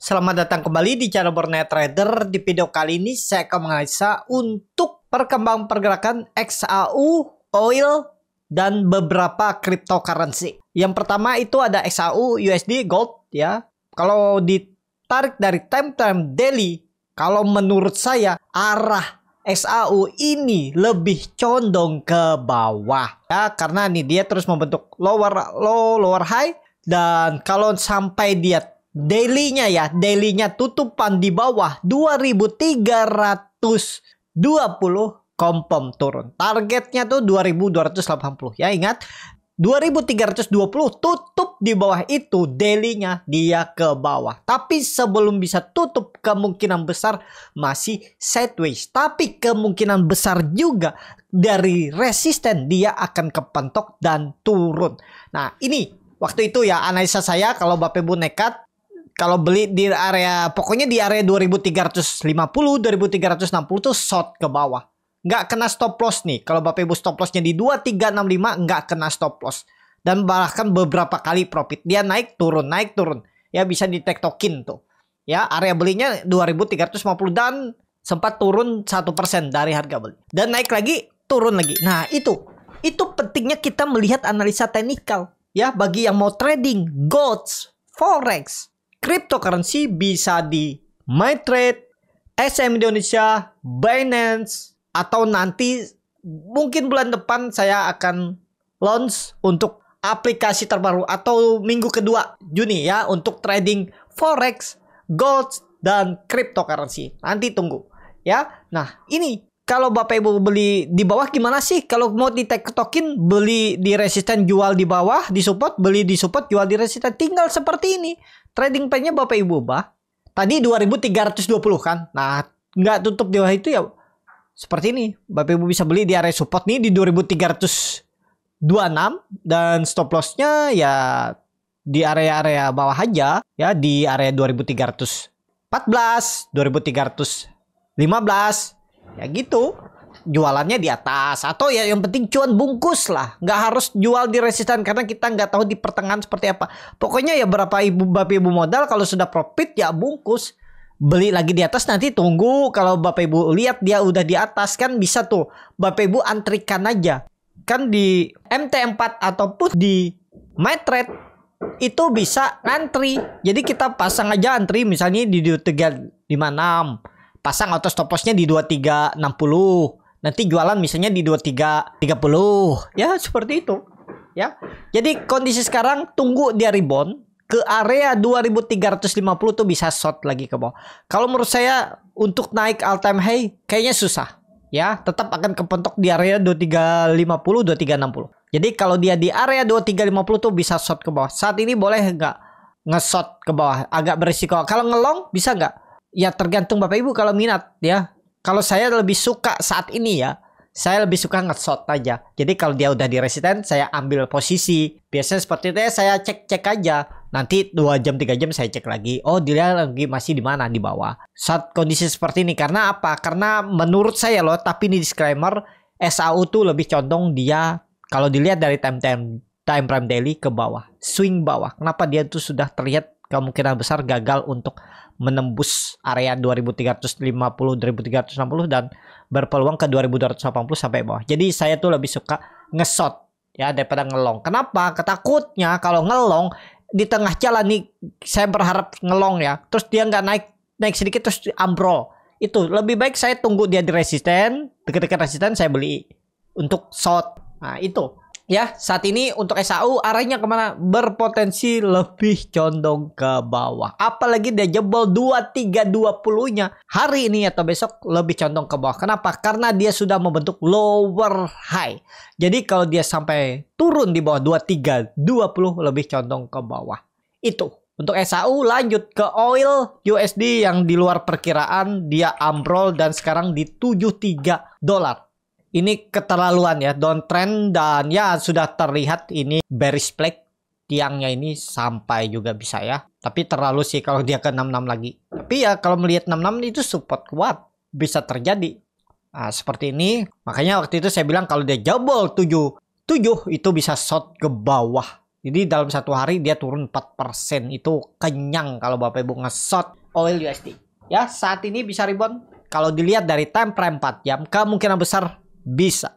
Selamat datang kembali di channel Borneo Trader. Di video kali ini saya akan menganalisa untuk perkembangan pergerakan XAU, oil, dan beberapa cryptocurrency. Yang pertama itu ada XAU USD Gold ya. Kalau ditarik dari time daily, kalau menurut saya arah XAU ini lebih condong ke bawah ya, karena nih dia terus membentuk lower low, lower high, dan kalau sampai dia dailynya tutupan di bawah 2320 confirm turun. Targetnya tuh 2280 ya, ingat 2320 tutup di bawah itu, dailynya dia ke bawah. Tapi sebelum bisa tutup kemungkinan besar masih sideways, tapi kemungkinan besar juga dari resisten dia akan kepentok dan turun. Nah ini waktu itu ya analisa saya, kalau Bapak Ibu nekat kalau beli di area, pokoknya di area 2350, 2360 tuh short ke bawah. Nggak kena stop loss nih. Kalau Bapak Ibu stop lossnya di 2365 nggak kena stop loss. Dan bahkan beberapa kali profit. Dia naik turun, naik turun. Ya bisa ditektokin tuh. Ya area belinya 2350 dan sempat turun 1% dari harga beli. Dan naik lagi, turun lagi. Nah itu pentingnya kita melihat analisa teknikal. Ya bagi yang mau trading, golds, forex, cryptocurrency bisa di MyTrade, SM Indonesia, Binance, atau nanti mungkin bulan depan saya akan launch untuk aplikasi terbaru atau minggu kedua Juni ya untuk trading forex, gold, dan cryptocurrency. Nanti tunggu ya. Nah ini kalau Bapak Ibu beli di bawah gimana sih? Kalau mau ditektokin, beli di resisten, jual di bawah, di support, beli di support, jual di resisten. Tinggal seperti ini. Trading plan-nya Bapak Ibu ubah. Tadi 2320 kan. Nah, nggak tutup di bawah itu ya. Seperti ini. Bapak Ibu bisa beli di area support nih di 2326. Dan stop loss-nya ya di area-area bawah aja. Ya di area 2314, 2315. Ya gitu, jualannya di atas atau ya yang penting cuan bungkus lah, nggak harus jual di resisten karena kita nggak tahu di pertengahan seperti apa. Pokoknya ya berapa bapak ibu modal, kalau sudah profit ya bungkus, beli lagi di atas, nanti tunggu kalau bapak ibu lihat dia udah di atas kan bisa tuh bapak ibu antrikan aja kan di MT4 ataupun di MyTrade itu bisa ngantri. Jadi kita pasang aja antri misalnya di 2356. Pasang auto stop lossnya di 2360. Nanti jualan misalnya di 2330. Ya seperti itu. Ya. Jadi kondisi sekarang tunggu dia rebound ke area 2350 tuh bisa short lagi ke bawah. Kalau menurut saya untuk naik all time high kayaknya susah. Ya, tetap akan kepentok di area 2350, 2360. Jadi kalau dia di area 2350 tuh bisa short ke bawah. Saat ini boleh nggak nge-short ke bawah? Agak berisiko. Kalau ngelong bisa nggak? Ya tergantung Bapak Ibu kalau minat ya. Kalau saya lebih suka saat ini ya, saya lebih suka nge-short aja. Jadi kalau dia udah di resisten, saya ambil posisi. Biasanya seperti itu ya, saya cek aja. Nanti 2 jam 3 jam saya cek lagi. Oh dia lagi masih di mana, di bawah. Saat kondisi seperti ini karena apa? Karena menurut saya loh, tapi ini disclaimer, SAU tuh lebih condong dia kalau dilihat dari time frame daily ke bawah, swing bawah. Kenapa dia tuh sudah terlihat kemungkinan besar gagal untuk menembus area 2350, 2360 dan berpeluang ke 2280 sampai bawah. Jadi saya tuh lebih suka nge-short ya daripada ngelong. Kenapa? Ketakutnya kalau ngelong di tengah jalan nih, saya berharap ngelong ya, terus dia nggak naik sedikit terus ambrol. Itu lebih baik saya tunggu dia di resisten, dekat-dekat resisten saya beli untuk short. Nah itu ya, saat ini untuk SAU arahnya kemana? Berpotensi lebih condong ke bawah. Apalagi dia jebol 2320-nya hari ini atau besok lebih condong ke bawah. Kenapa? Karena dia sudah membentuk lower high. Jadi kalau dia sampai turun di bawah 2320 lebih condong ke bawah. Itu untuk SAU. Lanjut ke oil USD yang di luar perkiraan, dia ambrol dan sekarang di 73 dolar. Ini keterlaluan ya, downtrend, dan ya sudah terlihat ini bearish flag, tiangnya ini sampai juga bisa ya. Tapi terlalu sih kalau dia ke 66 lagi. Tapi ya kalau melihat 66 itu support kuat, bisa terjadi. Nah, seperti ini. Makanya waktu itu saya bilang kalau dia jebol 77 itu bisa short ke bawah. Jadi dalam satu hari dia turun 4%. Itu kenyang kalau Bapak Ibu nge-short oil USD. Ya, saat ini bisa rebound. Kalau dilihat dari time frame 4 jam, kemungkinan besar bisa.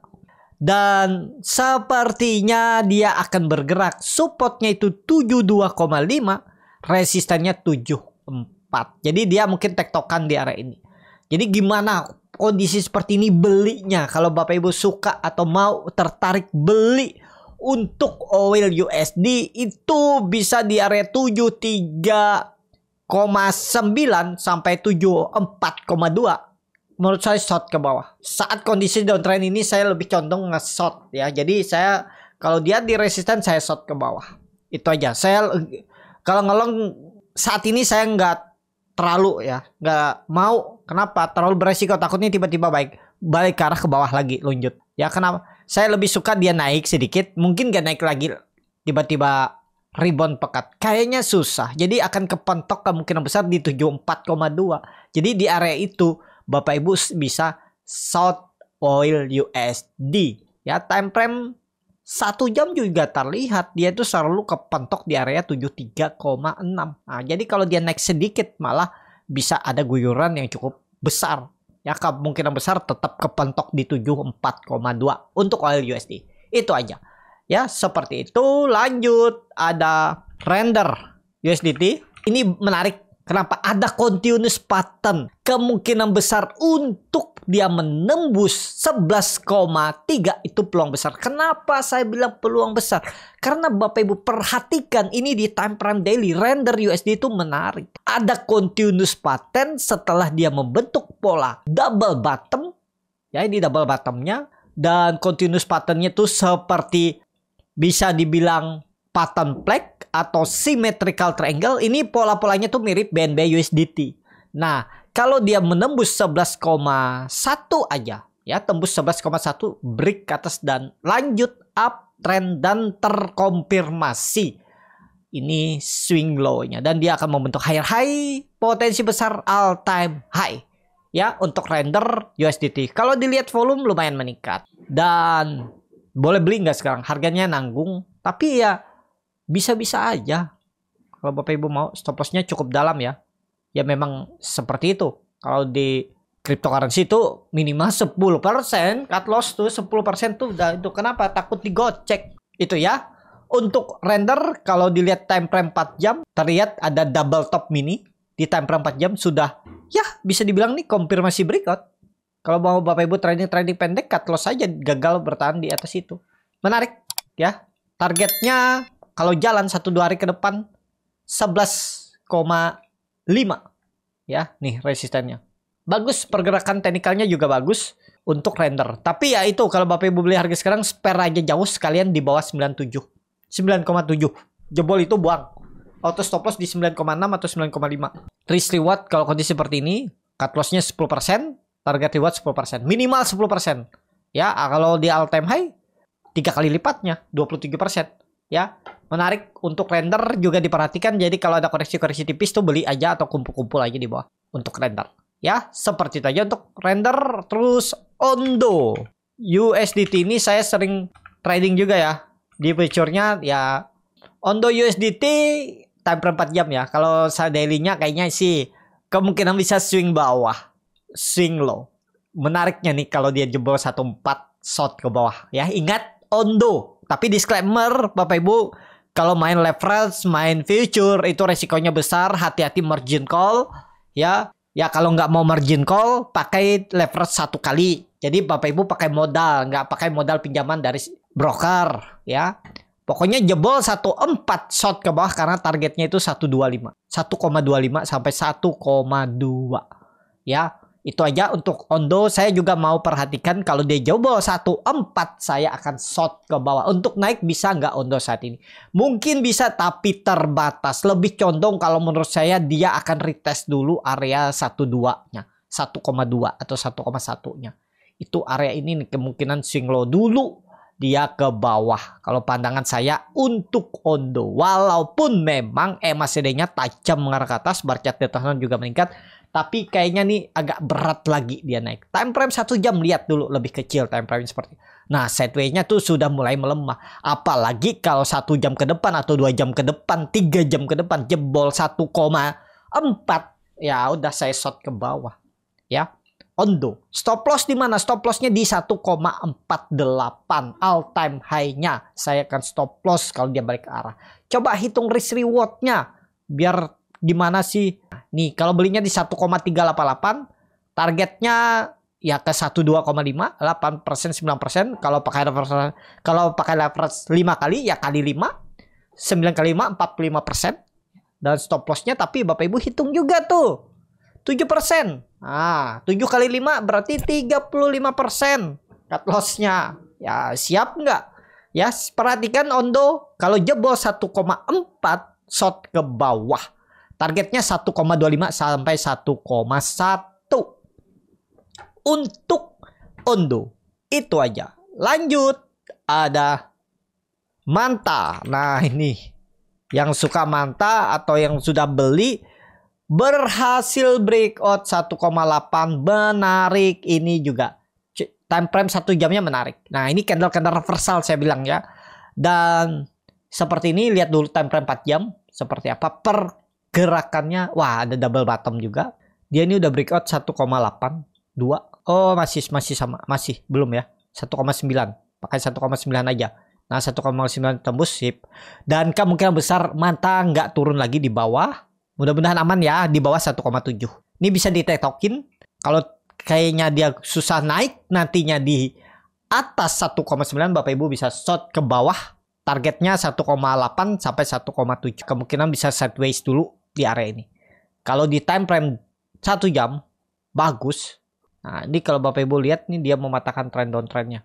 Dan sepertinya dia akan bergerak. Supportnya itu 72,5, resistannya 74. Jadi dia mungkin tektokan di area ini. Jadi gimana kondisi seperti ini belinya? Kalau Bapak Ibu suka atau mau tertarik beli untuk oil USD itu bisa di area 73,9 sampai 74,2. Menurut saya short ke bawah. Saat kondisi downtrend ini saya lebih condong nge-short ya. Jadi saya kalau dia di resisten saya short ke bawah. Itu aja. Saya kalau ngelong saat ini saya nggak terlalu ya, nggak mau. Kenapa? Terlalu beresiko, takutnya tiba-tiba balik ke arah ke bawah lagi lunjut. Ya kenapa? Saya lebih suka dia naik sedikit, mungkin gak naik lagi, tiba-tiba rebound pekat. Kayaknya susah. Jadi akan kepentok kemungkinan besar di 74,2. Jadi di area itu Bapak Ibu bisa short oil USD. Ya, time frame 1 jam juga terlihat dia itu selalu kepentok di area 73,6. Nah, jadi kalau dia naik sedikit malah bisa ada guyuran yang cukup besar. Ya, kemungkinan besar tetap kepentok di 74,2 untuk oil USD. Itu aja. Ya, seperti itu. Lanjut, ada render USDT. Ini menarik. Kenapa? Ada continuous pattern. Kemungkinan besar untuk dia menembus 11,3 itu peluang besar. Kenapa saya bilang peluang besar? Karena Bapak Ibu perhatikan ini di time frame daily. Render USD itu menarik. Ada continuous pattern setelah dia membentuk pola double bottom. Ya, ini double bottomnya. Dan continuous patternnya itu seperti bisa dibilang pattern flag atau symmetrical triangle. Ini pola-polanya tuh mirip BNB USDT. Nah, kalau dia menembus 11,1 aja, ya tembus 11,1, break ke atas dan lanjut uptrend dan terkonfirmasi. Ini swing low-nya dan dia akan membentuk higher high, potensi besar all time high. Ya, untuk render USDT. Kalau dilihat volume lumayan meningkat dan boleh beli nggak sekarang? Harganya nanggung, tapi ya bisa-bisa aja. Kalau Bapak Ibu mau, stop loss-nya cukup dalam ya. Ya memang seperti itu. Kalau di cryptocurrency itu minimal 10%, cut loss tuh 10% tuh udah itu. Kenapa? Takut digocek. Itu ya. Untuk render kalau dilihat time frame 4 jam, terlihat ada double top mini di time frame 4 jam sudah ya bisa dibilang nih konfirmasi breakout. Kalau mau Bapak Ibu trading pendek, cut loss saja, gagal bertahan di atas itu. Menarik ya. Targetnya kalau jalan 1-2 hari ke depan 11,5 ya, nih resistennya. Bagus, pergerakan teknikalnya juga bagus untuk render. Tapi ya itu kalau Bapak Ibu beli harga sekarang spare aja jauh sekalian di bawah 9,7. Jebol itu buang. Auto stop loss di 9,6 atau 9,5. Risk reward kalau kondisi seperti ini, cut loss-nya 10%, target reward 10%, minimal 10%. Ya, kalau di all time high 3 kali lipatnya, 23%. Ya, menarik untuk render juga diperhatikan. Jadi kalau ada koreksi-koreksi tipis tuh beli aja atau kumpul-kumpul aja di bawah untuk render. Ya, seperti itu aja untuk render. Terus Ondo USDT ini saya sering trading juga ya. Di future-nya ya Ondo USDT time frame 4 jam ya. Kalau saya daily-nya kayaknya sih kemungkinan bisa swing bawah, swing low. Menariknya nih kalau dia jebol 14 short ke bawah ya. Ingat Ondo. Tapi disclaimer Bapak Ibu, kalau main leverage, main future itu resikonya besar, hati-hati margin call ya. Ya kalau nggak mau margin call, pakai leverage 1 kali. Jadi Bapak Ibu pakai modal, nggak pakai modal pinjaman dari broker ya. Pokoknya jebol 14 short ke bawah karena targetnya itu 1,25 sampai 1,2 ya. Itu aja untuk Ondo. Saya juga mau perhatikan kalau dia jebol 14 saya akan short ke bawah. Untuk naik bisa nggak Ondo saat ini? Mungkin bisa tapi terbatas. Lebih condong kalau menurut saya dia akan retest dulu area 1,2-nya. 1,2 atau 1,1-nya. Itu area ini nih, kemungkinan swing low dulu dia ke bawah. Kalau pandangan saya untuk Ondo. Walaupun memang MACD-nya tajam mengarah ke atas, bar chart di atasnya juga meningkat. Tapi kayaknya nih agak berat lagi dia naik. Time frame 1 jam lihat dulu lebih kecil time frame seperti. Nah, sideways-nya tuh sudah mulai melemah. Apalagi kalau 1 jam ke depan atau 2 jam ke depan, 3 jam ke depan jebol 1,4, ya udah saya short ke bawah. Ya. Ondo. Stop loss di mana? Stop loss-nya di 1,48 all time high-nya. Saya akan stop loss kalau dia balik ke arah. Coba hitung risk reward-nya. Biar gimana sih? Nih, kalau belinya di 1,388, targetnya ya ke 12,5, 8%, 9%. Kalau pakai leverage 5 kali ya kali 5. 9 kali 5 45%. Dan stop loss-nya tapi Bapak Ibu hitung juga tuh. 7%. Nah, 7 kali 5 berarti 35% cut loss-nya. Ya, siap nggak? Ya, perhatikan Ondo. Kalau jebol 1,4 short ke bawah. Targetnya 1,25 sampai 1,1. Untuk Ondo. Itu aja. Lanjut. Ada Manta. Nah, ini. Yang suka Manta atau yang sudah beli. Berhasil breakout 1,8. Menarik. Ini juga. Time frame 1 jamnya menarik. Nah, ini candle-candle reversal saya bilang ya. Dan seperti ini. Lihat dulu time frame 4 jam. Seperti apa pergerakannya. Wah, ada double bottom juga. Dia ini udah breakout 1,8. 2. Oh, masih sama. Masih. Belum ya. 1,9. Pakai 1,9 aja. Nah, 1,9 tembus. Sip. Dan kemungkinan besar Manta nggak turun lagi di bawah. Mudah-mudahan aman ya, di bawah 1,7. Ini bisa ditetokin. Kalau kayaknya dia susah naik, nantinya di atas 1,9, Bapak Ibu bisa short ke bawah. Targetnya 1,8 sampai 1,7. Kemungkinan bisa sideways dulu di area ini. Kalau di time frame 1 jam, bagus. Nah, ini kalau Bapak Ibu lihat, nih dia mematahkan trend downtrendnya.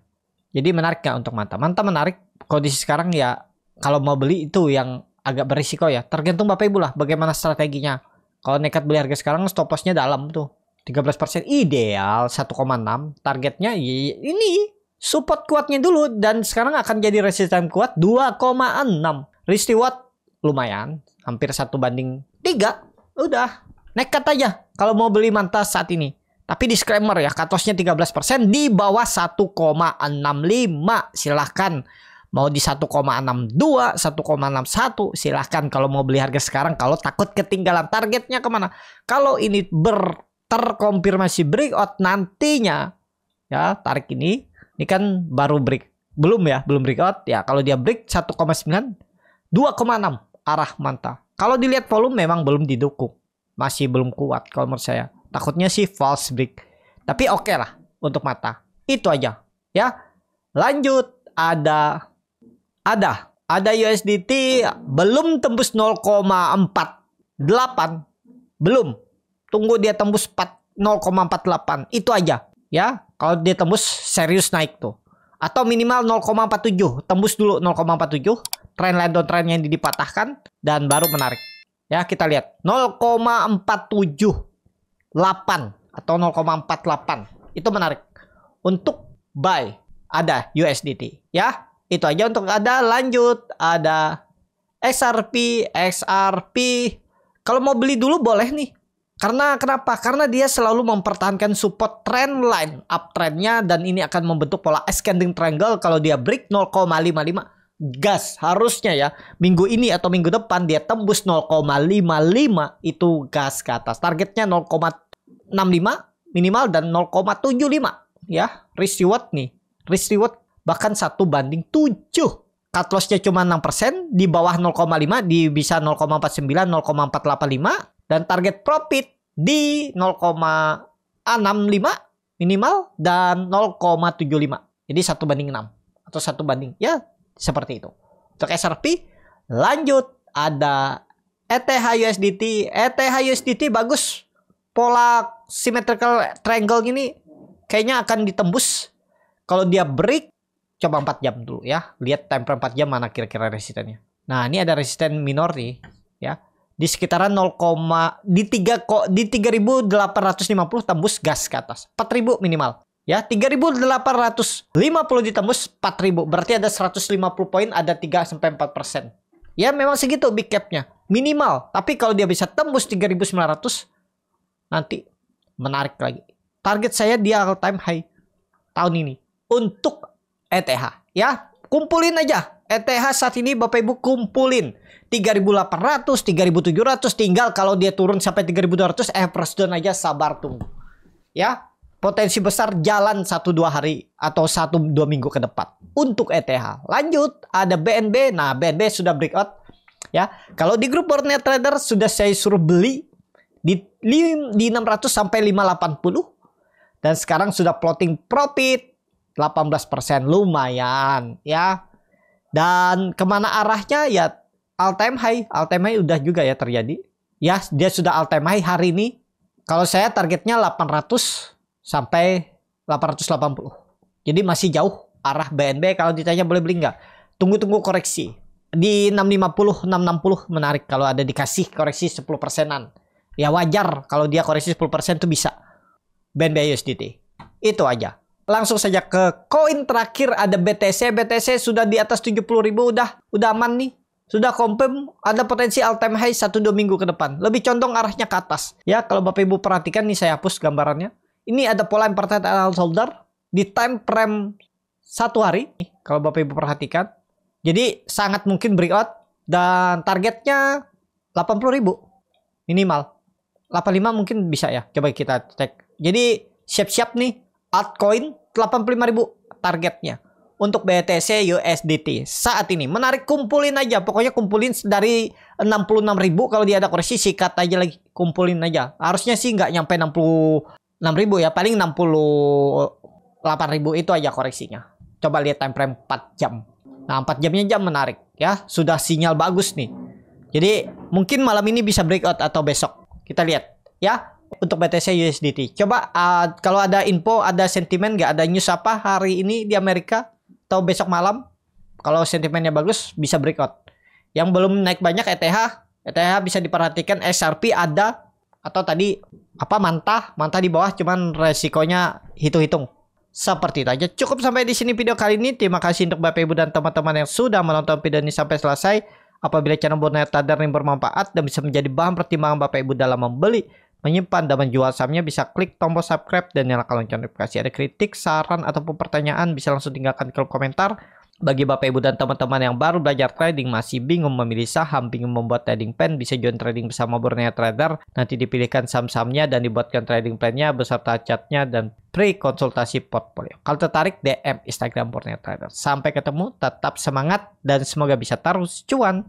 Jadi menarik nggak untuk Manta? Manta menarik. Kondisi sekarang ya, kalau mau beli itu yang agak berisiko ya. Tergantung Bapak Ibu lah bagaimana strateginya. Kalau nekat beli harga sekarang stop loss-nya dalam tuh. 13% ideal 1,6. Targetnya ini support kuatnya dulu dan sekarang akan jadi resisten kuat 2,6. Risk reward lumayan, hampir 1/3. Udah, nekat aja kalau mau beli Manta saat ini. Tapi disclaimer ya, cut loss-nya 13% di bawah 1,65. Silahkan. Mau di 1,62, 1,61 silahkan kalau mau beli harga sekarang. Kalau takut ketinggalan targetnya kemana. Kalau ini terkonfirmasi breakout nantinya. Ya tarik ini. Ini kan baru break. Belum ya, belum breakout. Ya kalau dia break 1,9, 2,6 arah Manta. Kalau dilihat volume memang belum didukung. Masih belum kuat kalau menurut saya. Takutnya sih false break. Tapi oke lah untuk Manta. Itu aja. Ya. Lanjut. Ada USDT belum tembus 0,48. Belum. Tunggu dia tembus 0,48. Itu aja. Ya. Kalau dia tembus serius naik tuh. Atau minimal 0,47. Tembus dulu 0,47. Trendline downtrend yang dipatahkan. Dan baru menarik. Ya kita lihat. 0,478. Atau 0,48. Itu menarik. Untuk buy. Ada USDT. Ya. Itu aja untuk lanjut. Ada XRP. Kalau mau beli dulu boleh nih. Karena kenapa? Karena dia selalu mempertahankan support trend line uptrendnya. Dan ini akan membentuk pola ascending triangle. Kalau dia break 0,55. Gas harusnya ya. Minggu ini atau minggu depan dia tembus 0,55. Itu gas ke atas. Targetnya 0,65 minimal dan 0,75. Ya risk reward nih. Risk reward bahkan 1/7. Cut loss-nya cuma 6%. Di bawah 0,5. Di bisa 0,49, 0,485. Dan target profit di 0,65 minimal. Dan 0,75. Jadi 1/6. Atau 1 ya seperti itu. Untuk XRP lanjut. Ada ETH USDT. ETH USDT bagus. Pola symmetrical triangle ini kayaknya akan ditembus. Kalau dia break, coba 4 jam dulu ya. Lihat time frame 4 jam mana kira-kira resistennya. Nah, ini ada resisten minor nih ya. Di sekitaran 3.850 tembus gas ke atas. 4.000 minimal. Ya, 3.850 ditembus 4.000. Berarti ada 150 poin, ada 3-4%. Ya, memang segitu big cap-nya. Minimal. Tapi kalau dia bisa tembus 3.900 nanti menarik lagi. Target saya di all time high tahun ini. Untuk ETH ya. Kumpulin aja. ETH saat ini Bapak Ibu kumpulin 3.800, 3.700, tinggal kalau dia turun sampai 3.200 average down aja, sabar tunggu. Ya, potensi besar jalan 1-2 hari atau 1-2 minggu ke depan untuk ETH. Lanjut, ada BNB. Nah, BNB sudah breakout ya. Kalau di grup Borneo Trader sudah saya suruh beli di 600 sampai 580 dan sekarang sudah plotting profit 18%, lumayan ya. Dan kemana arahnya ya, all time high udah juga ya terjadi. Ya, dia sudah all time high hari ini. Kalau saya targetnya 800 sampai 880. Jadi masih jauh arah BNB. Kalau ditanya boleh beli nggak? Tunggu koreksi. Di 650, 660 menarik kalau ada dikasih koreksi 10%-an. Ya wajar kalau dia koreksi 10% tuh bisa. BNB USDT. Itu aja. Langsung saja ke koin terakhir, ada BTC. BTC sudah di atas 70.000, udah aman nih. Sudah confirm ada potensi all time high 1-2 minggu ke depan. Lebih condong arahnya ke atas. Ya, kalau Bapak Ibu perhatikan nih, saya hapus gambarannya. Ini ada pola important holder di time frame 1 hari. Kalau Bapak Ibu perhatikan. Jadi sangat mungkin breakout dan targetnya 80.000 minimal. 85 mungkin bisa ya. Coba kita cek. Jadi siap-siap nih. Altcoin 85.000 targetnya untuk BTC USDT saat ini. Menarik, kumpulin aja. Pokoknya kumpulin dari 66.000. Kalau dia ada koreksi, sikat aja lagi. Kumpulin aja. Harusnya sih nggak nyampe 66.000 ya. Paling 68.000 itu aja koreksinya. Coba lihat time frame 4 jam. Nah, 4 jamnya jam menarik ya. Sudah sinyal bagus nih. Jadi mungkin malam ini bisa breakout atau besok. Kita lihat ya. Untuk BTC USDT. Coba kalau ada info, ada sentimen nggak, ada news apa hari ini di Amerika atau besok malam. Kalau sentimennya bagus bisa breakout. Yang belum naik banyak ETH bisa diperhatikan. XRP ada, atau tadi apa mantah di bawah, cuman resikonya hitung-hitung. Seperti itu aja. Cukup sampai di sini video kali ini. Terima kasih untuk Bapak Ibu dan teman-teman yang sudah menonton video ini sampai selesai. Apabila channel Borneo Trader ini bermanfaat dan bisa menjadi bahan pertimbangan Bapak Ibu dalam membeli, menyimpan dan menjual sahamnya, bisa klik tombol subscribe dan nyalakan lonceng notifikasi. Ada kritik, saran, ataupun pertanyaan bisa langsung tinggalkan di kolom komentar. Bagi Bapak Ibu dan teman-teman yang baru belajar trading, masih bingung memilih saham, bingung membuat trading plan, bisa join trading bersama Borneo Trader. Nanti dipilihkan saham-sahamnya dan dibuatkan trading plan-nya beserta chartnya dan free konsultasi portfolio. Kalau tertarik, DM Instagram Borneo Trader. Sampai ketemu, tetap semangat dan semoga bisa terus cuan.